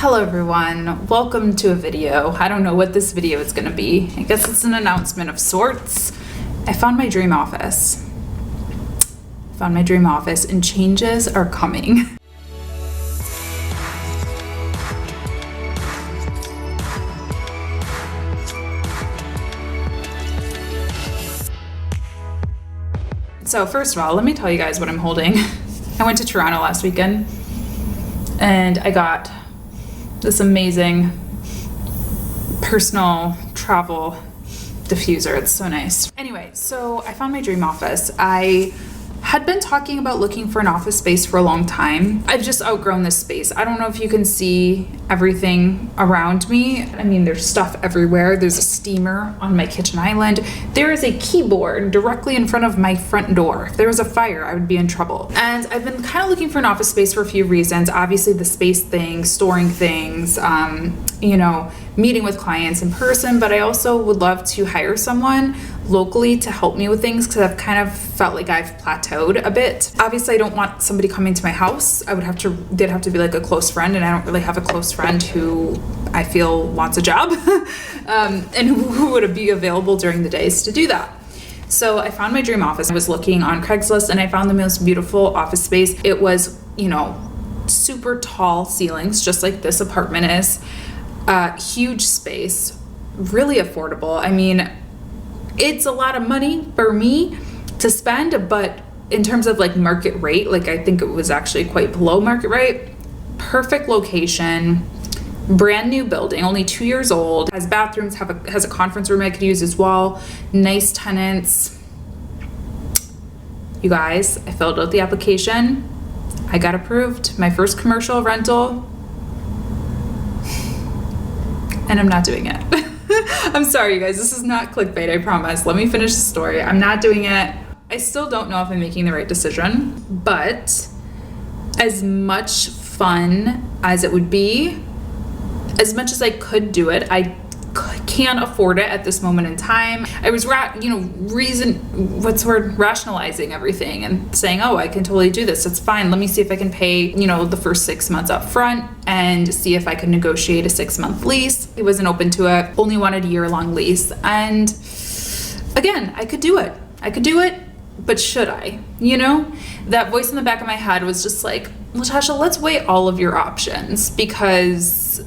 Hello everyone, welcome to a video. I don't know what this video is gonna be. I guess it's an announcement of sorts. I found my dream office. And changes are coming. So first of all, let me tell you guys what I'm holding. I went to Toronto last weekend and I got this amazing personal travel diffuser. It's so nice. Anyway, so I found my dream office. I had been talking about looking for an office space for a long time. I've just outgrown this space. I don't know if you can see everything around me. I mean, there's stuff everywhere. There's a steamer on my kitchen island. There is a keyboard directly in front of my front door. If there was a fire, I would be in trouble. And I've been kind of looking for an office space for a few reasons. Obviously the space thing, storing things, meeting with clients in person, but I also would love to hire someone locally to help me with things because I've kind of felt like I've plateaued a bit. Obviously I don't want somebody coming to my house. They'd have to be like a close friend, and I don't really have a close friend who I feel wants a job and who would be available during the days to do that. So I found my dream office. I was looking on Craigslist and I found the most beautiful office space. It was, super tall ceilings, just like this apartment is. Huge space, really affordable. I mean, it's a lot of money for me to spend, but in terms of like market rate, I think it was actually quite below market rate. Perfect location, brand new building, only 2 years old, has bathrooms, has a conference room I could use as well. Nice tenants. You guys, I filled out the application. I got approved. My first commercial rental. And I'm not doing it. I'm sorry, you guys. This is not clickbait, I promise. Let me finish the story. I'm not doing it. I still don't know if I'm making the right decision, but as much fun as it would be, as much as I could do it, I can't afford it at this moment in time. I was rationalizing everything and saying, oh, I can totally do this. It's fine. Let me see if I can pay, the first 6 months up front and see if I can negotiate a 6-month lease. He wasn't open to it, only wanted a year-long lease. And again, I could do it, but should I? That voice in the back of my head was just like, Latasha, let's weigh all of your options because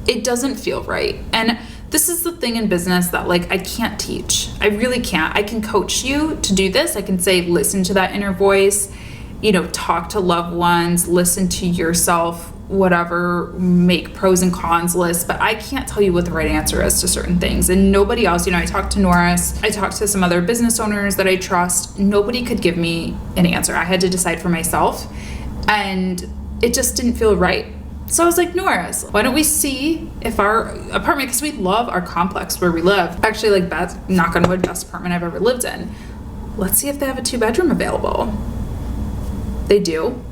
it doesn't feel right. And this is the thing in business that I can't teach. I really can't. I can coach you to do this. I can say, listen to that inner voice, talk to loved ones, listen to yourself, whatever, make pros and cons lists, but I can't tell you what the right answer is to certain things. And nobody else, I talked to Norris, I talked to some other business owners that I trust. Nobody could give me an answer. I had to decide for myself and it just didn't feel right. So I was like, Norris, why don't we see if our apartment, because we love our complex where we live, actually knock on wood, best apartment I've ever lived in. Let's see if they have a 2-bedroom available. They do.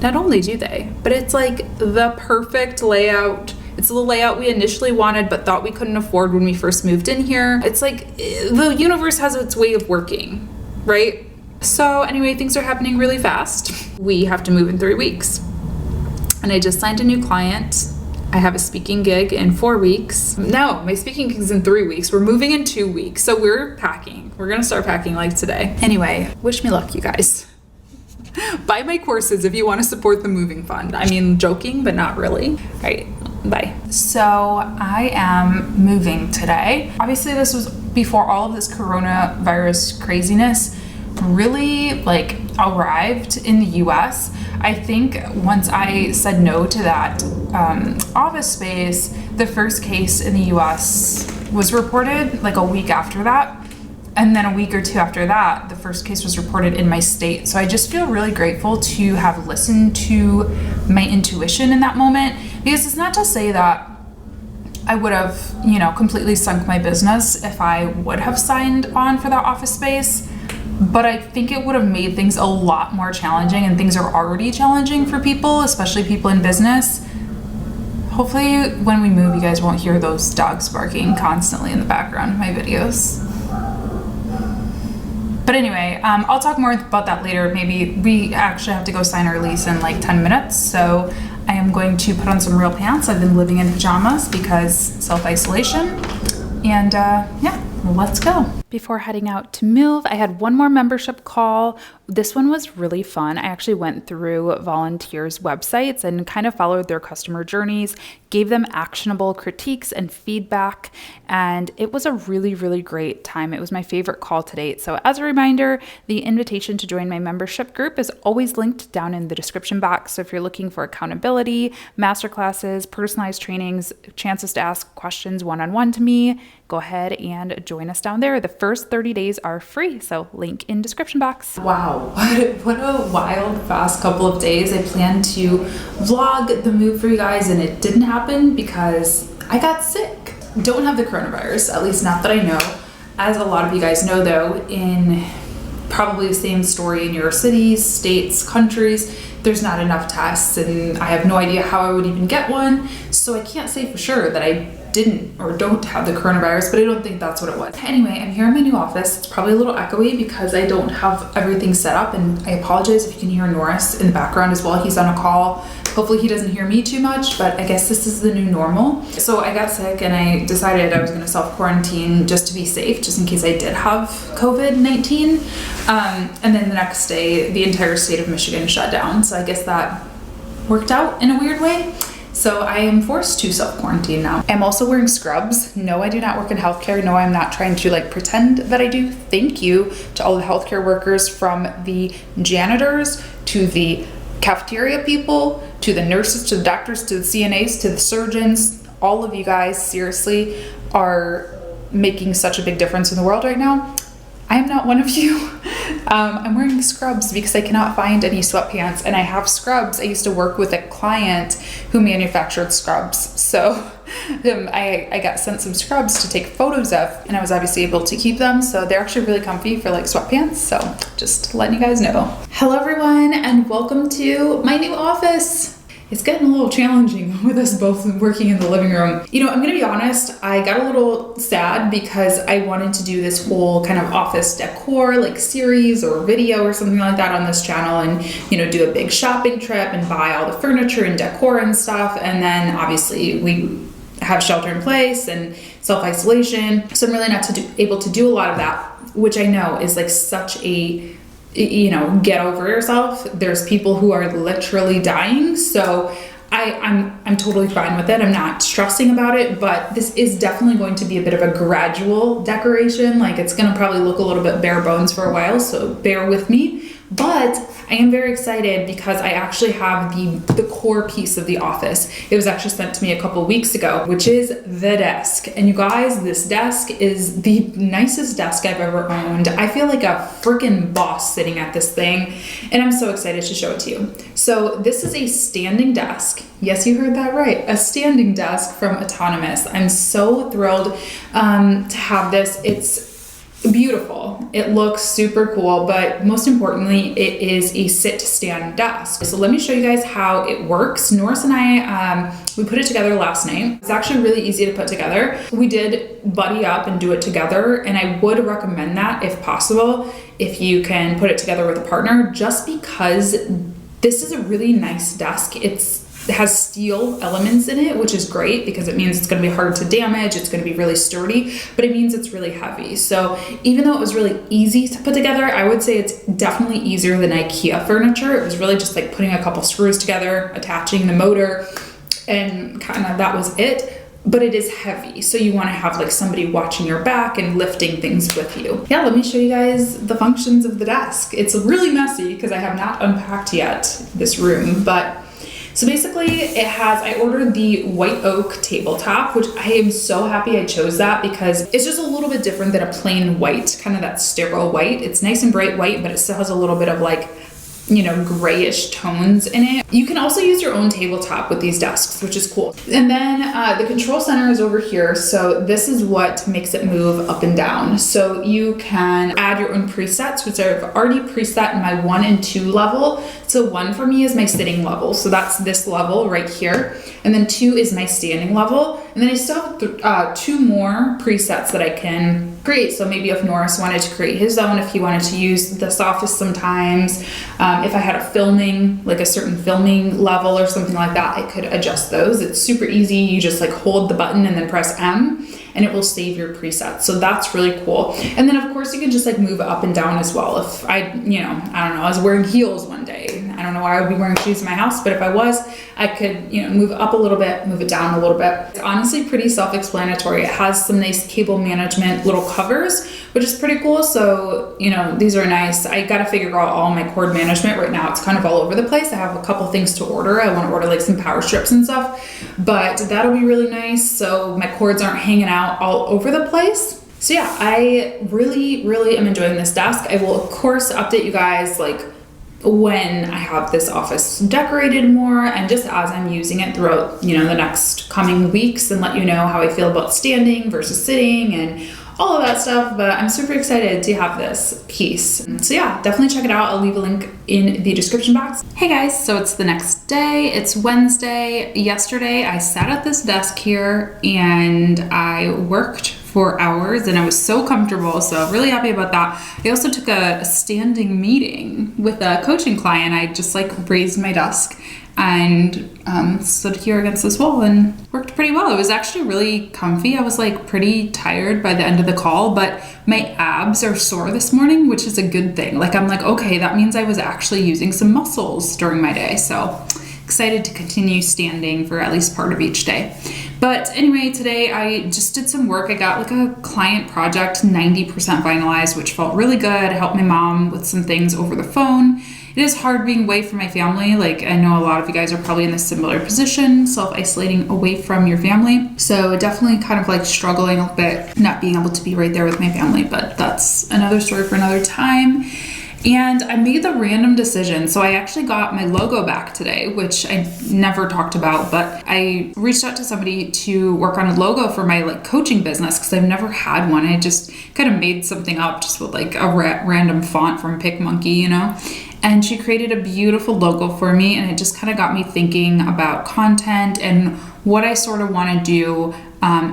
Not only do they, but it's the perfect layout. It's the layout we initially wanted, but thought we couldn't afford when we first moved in here. It's the universe has its way of working, right? So anyway, things are happening really fast. We have to move in 3 weeks. And I just signed a new client. I have a speaking gig in 4 weeks. No, my speaking gig is in 3 weeks. We're moving in 2 weeks. So we're packing. We're gonna start packing today. Anyway, wish me luck, you guys. Buy my courses if you want to support the moving fund. I mean, joking, but not really. All right, bye. So I am moving today. Obviously this was before all of this coronavirus craziness really arrived in the US. I think once I said no to that office space, the first case in the US was reported a week after that. And then a week or two after that, the first case was reported in my state. So I just feel really grateful to have listened to my intuition in that moment, because it's not to say that I would have, completely sunk my business if I would have signed on for that office space. But I think it would have made things a lot more challenging, and things are already challenging for people, especially people in business. Hopefully when we move, you guys won't hear those dogs barking constantly in the background of my videos. But anyway, I'll talk more about that later. Maybe we actually have to go sign our lease in 10 minutes. So I am going to put on some real pants. I've been living in pajamas because self-isolation. And yeah, let's go. Before heading out to move, I had one more membership call. This one was really fun. I actually went through volunteers' websites and kind of followed their customer journeys, gave them actionable critiques and feedback, and it was a really, really great time. It was my favorite call to date. So as a reminder, the invitation to join my membership group is always linked down in the description box. So if you're looking for accountability, masterclasses, personalized trainings, chances to ask questions one-on-one to me, go ahead and join us down there. The first 30 days are free, so link in description box. Wow, what a wild, fast couple of days. I planned to vlog the move for you guys, and it didn't happen because I got sick. Don't have the coronavirus, at least not that I know. As a lot of you guys know though, in probably the same story in your cities, states, countries, there's not enough tests, and I have no idea how I would even get one. So I can't say for sure that I didn't or don't have the coronavirus, but I don't think that's what it was. Anyway, I'm here in my new office. It's probably a little echoey because I don't have everything set up, and I apologize if you can hear Norris in the background as well. He's on a call. Hopefully he doesn't hear me too much, but I guess this is the new normal. So I got sick and I decided I was gonna self-quarantine just to be safe, just in case I did have COVID-19. And then the next day, the entire state of Michigan shut down. So I guess that worked out in a weird way. So I am forced to self-quarantine now. I'm also wearing scrubs. No, I do not work in healthcare. No, I'm not trying to like pretend that I do. Thank you to all the healthcare workers, from the janitors to the cafeteria people, to the nurses, to the doctors, to the CNAs, to the surgeons. All of you guys seriously are making such a big difference in the world right now. I am not one of you. I'm wearing scrubs because I cannot find any sweatpants, and I have scrubs. I used to work with a client who manufactured scrubs. So I got sent some scrubs to take photos of, and I was obviously able to keep them. So they're actually really comfy for like sweatpants. So just letting you guys know. Hello everyone, and welcome to my new office. It's getting a little challenging with us both working in the living room. You know, I'm gonna be honest, I got a little sad because I wanted to do this whole kind of office decor like series or video or something like that on this channel, and you know, do a big shopping trip and buy all the furniture and decor and stuff. And then obviously we have shelter in place and self-isolation. So I'm really not able to do a lot of that, which I know is like such a, you know, get over yourself. There's people who are literally dying. So I'm totally fine with it. I'm not stressing about it, but this is definitely going to be a bit of a gradual decoration. Like it's gonna probably look a little bit bare bones for a while, so bear with me. But I am very excited because I actually have the core piece of the office. It was actually sent to me a couple weeks ago, which is the desk. And you guys, this desk is the nicest desk I've ever owned. I feel like a freaking boss sitting at this thing, and I'm so excited to show it to you. So this is a standing desk. Yes, you heard that right. A standing desk from Autonomous. I'm so thrilled to have this. It's beautiful. It looks super cool, but most importantly, it is a sit-stand desk. So let me show you guys how it works. Norris and I, we put it together last night. It's actually really easy to put together. We did buddy up and do it together, and I would recommend that if possible, if you can put it together with a partner, just because this is a really nice desk. It has steel elements in it, which is great because it means it's going to be hard to damage. It's going to be really sturdy, but it means it's really heavy. So even though it was really easy to put together, I would say it's definitely easier than IKEA furniture. It was really just like putting a couple screws together, attaching the motor, and kind of that was it. But it is heavy, so you want to have like somebody watching your back and lifting things with you. Yeah, let me show you guys the functions of the desk. It's really messy because I have not unpacked yet this room, but so basically it has, I ordered the white oak tabletop, which I am so happy I chose that because it's just a little bit different than a plain white, kind of that sterile white. It's nice and bright white, but it still has a little bit of like, you know, grayish tones in it. You can also use your own tabletop with these desks, which is cool. And then the control center is over here. So this is what makes it move up and down. So you can add your own presets, which I've already preset in my 1 and 2 level. So 1 for me is my sitting level. So that's this level right here. And then 2 is my standing level. And then I still have 2 more presets that I can create. So maybe if Norris wanted to create his own, if he wanted to use this office sometimes, if I had a filming, like a certain filming level or something like that, I could adjust those. It's super easy. You just like hold the button and then press M and it will save your presets. So that's really cool. And then of course you can just like move up and down as well. If I don't know, I was wearing heels one day. I don't know why I would be wearing shoes in my house, but if I was, I could, move up a little bit, move it down a little bit. It's honestly pretty self-explanatory. It has some nice cable management little covers, which is pretty cool. So, these are nice. I got to figure out all my cord management right now. It's kind of all over the place. I have a couple things to order. I want to order like some power strips and stuff, but that'll be really nice. So my cords aren't hanging out all over the place. So yeah, I really, really am enjoying this desk. I will of course update you guys like when I have this office decorated more and just as I'm using it throughout, the next coming weeks, and let you know how I feel about standing versus sitting and all of that stuff. But I'm super excited to have this piece. So yeah, definitely check it out. I'll leave a link in the description box. Hey guys, so it's the next day. It's Wednesday. Yesterday, I sat at this desk here and I worked for hours and I was so comfortable. So really happy about that. I also took a standing meeting with a coaching client. I just like raised my desk and stood here against this wall and worked pretty well. It was actually really comfy. I was like pretty tired by the end of the call, but my abs are sore this morning, which is a good thing. Like I'm like, okay, that means I was actually using some muscles during my day. So excited to continue standing for at least part of each day. But anyway, today I just did some work. I got like a client project 90% finalized, which felt really good. I helped my mom with some things over the phone. It is hard being away from my family. Like I know a lot of you guys are probably in a similar position, self-isolating away from your family. So definitely kind of like struggling a bit, not being able to be right there with my family, but that's another story for another time. And I made the random decision. So I actually got my logo back today, which I never talked about, but I reached out to somebody to work on a logo for my like coaching business because I've never had one. I just kind of made something up just with like a random font from PicMonkey, And she created a beautiful logo for me, and it just kind of got me thinking about content and what I sort of want to do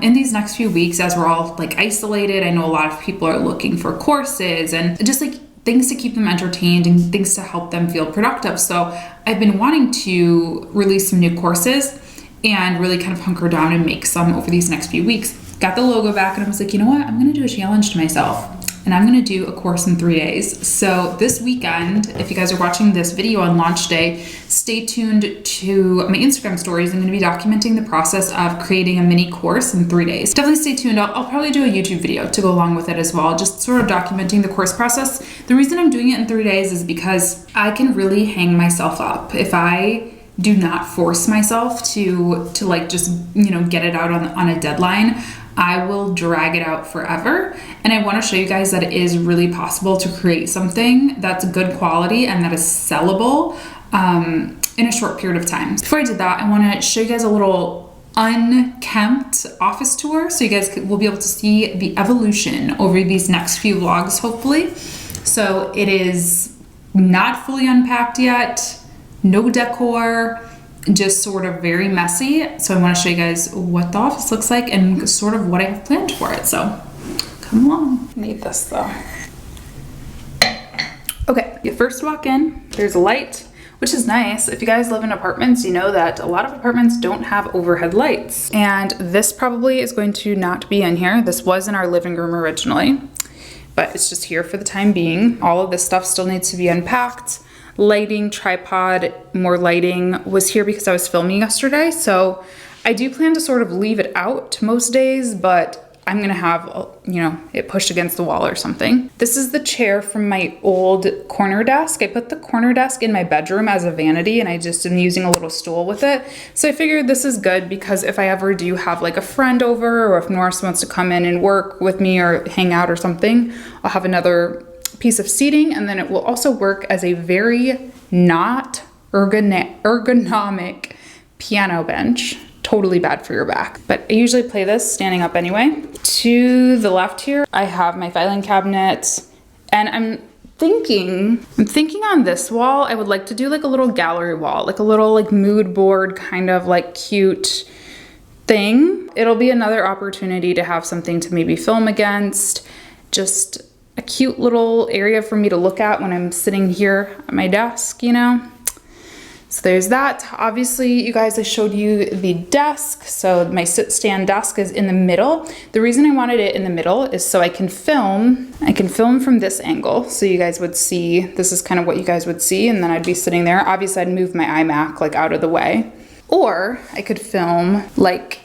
in these next few weeks as we're all like isolated. I know a lot of people are looking for courses and just like things to keep them entertained and things to help them feel productive. So I've been wanting to release some new courses and really kind of hunker down and make some over these next few weeks. Got the logo back and I was like, you know what? I'm going to do a challenge to myself. And I'm going to do a course in 3 days. So this weekend, if you guys are watching this video on launch day, stay tuned to my Instagram stories. I'm going to be documenting the process of creating a mini course in 3 days. Definitely stay tuned. I'll probably do a YouTube video to go along with it as well, just sort of documenting the course process. The reason I'm doing it in 3 days is because I can really hang myself up if I do not force myself to like just, get it out on a deadline. I will drag it out forever. And I want to show you guys that it is really possible to create something that's good quality and that is sellable in a short period of time. Before I did that, I want to show you guys a little unkempt office tour so you guys will be able to see the evolution over these next few vlogs, hopefully. So it is not fully unpacked yet, no decor, just sort of very messy. So I want to show you guys what the office looks like and sort of what I have planned for it. So come along. Need this though. Okay, you first walk in, there's a light, which is nice. If you guys live in apartments, you know that a lot of apartments don't have overhead lights. And this probably is going to not be in here. This was in our living room originally, but it's just here for the time being. All of this stuff still needs to be unpacked. Lighting, tripod, more lighting was here because I was filming yesterday. So I do plan to sort of leave it out most days, but I'm gonna have, it pushed against the wall or something. This is the chair from my old corner desk. I put the corner desk in my bedroom as a vanity and I just am using a little stool with it. So I figured this is good because if I ever do have like a friend over or if Norris wants to come in and work with me or hang out or something, I'll have another piece of seating, and then it will also work as a very not ergonomic piano bench. Totally bad for your back, but I usually play this standing up anyway. To the left here, I have my filing cabinet, and I'm thinking on this wall, I would like to do like a little gallery wall, like a little like mood board kind of like cute thing. it'll be another opportunity to have something to maybe film against, just a cute little area for me to look at when I'm sitting here at my desk, you know? So there's that. Obviously, you guys, I showed you the desk. So my sit stand desk is in the middle. The reason I wanted it in the middle is so I can film from this angle. So you guys would see, this is kind of what you guys would see, and then I'd be sitting there. Obviously, I'd move my iMac like out of the way. Or I could film like,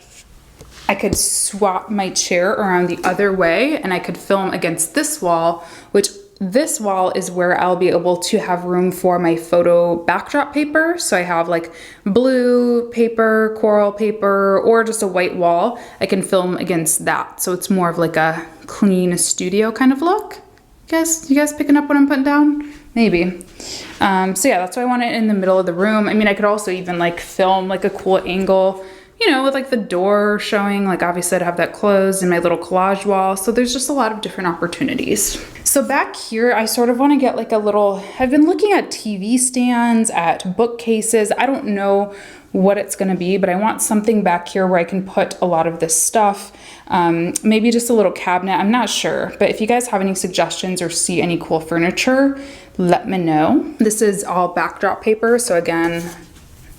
I could swap my chair around the other way and I could film against this wall, which this wall is where I'll be able to have room for my photo backdrop paper. So I have like blue paper, coral paper, or just a white wall. I can film against that. So it's more of like a clean studio kind of look. You guys picking up what I'm putting down? Maybe. So yeah, that's why I want it in the middle of the room. I mean, I could also even like film like a cool angle, you know, with like the door showing, like obviously I'd have that closed and my little collage wall. So there's just a lot of different opportunities. So back here, I sort of want to get like a little, I've been looking at TV stands, at bookcases. I don't know what it's going to be, but I want something back here where I can put a lot of this stuff. Maybe just a little cabinet. I'm not sure, but if you guys have any suggestions or see any cool furniture, let me know. This is all backdrop paper. So again,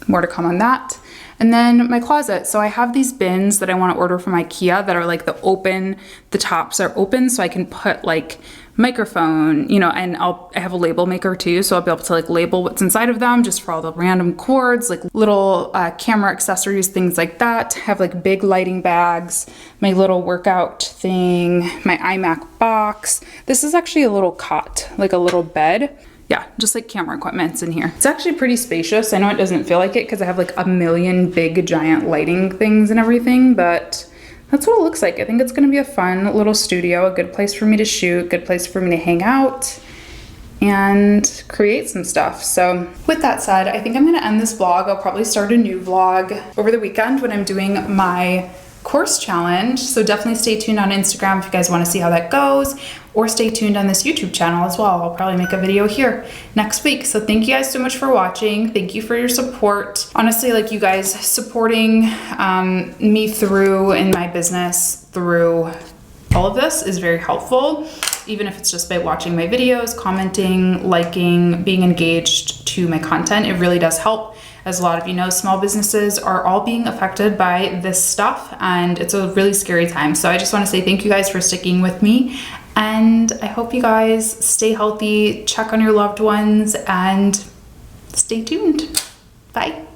more to come on that. And then my closet. So I have these bins that I want to order from IKEA that are like the tops are open, so I can put like microphone, you know, and I have a label maker too, so I'll be able to like label what's inside of them just for all the random cords, like little camera accessories, things like that. I have like big lighting bags, my little workout thing, my iMac box. This is actually a little cot, like a little bed. Yeah, just like camera equipment's in here. It's actually pretty spacious. I know it doesn't feel like it because I have like a million big giant lighting things and everything, but that's what it looks like. I think it's gonna be a fun little studio, a good place for me to shoot, good place for me to hang out and create some stuff. So with that said, I think I'm gonna end this vlog. I'll probably start a new vlog over the weekend when I'm doing my course challenge. So definitely stay tuned on Instagram if you guys want to see how that goes, or stay tuned on this YouTube channel as well. I'll probably make a video here next week. So thank you guys so much for watching. Thank you for your support. Honestly, like you guys supporting me through in my business through all of this is very helpful, even if it's just by watching my videos, commenting, liking, being engaged to my content. It really does help. As a lot of you know, small businesses are all being affected by this stuff, and it's a really scary time. So I just want to say thank you guys for sticking with me, and I hope you guys stay healthy, check on your loved ones, and stay tuned. Bye.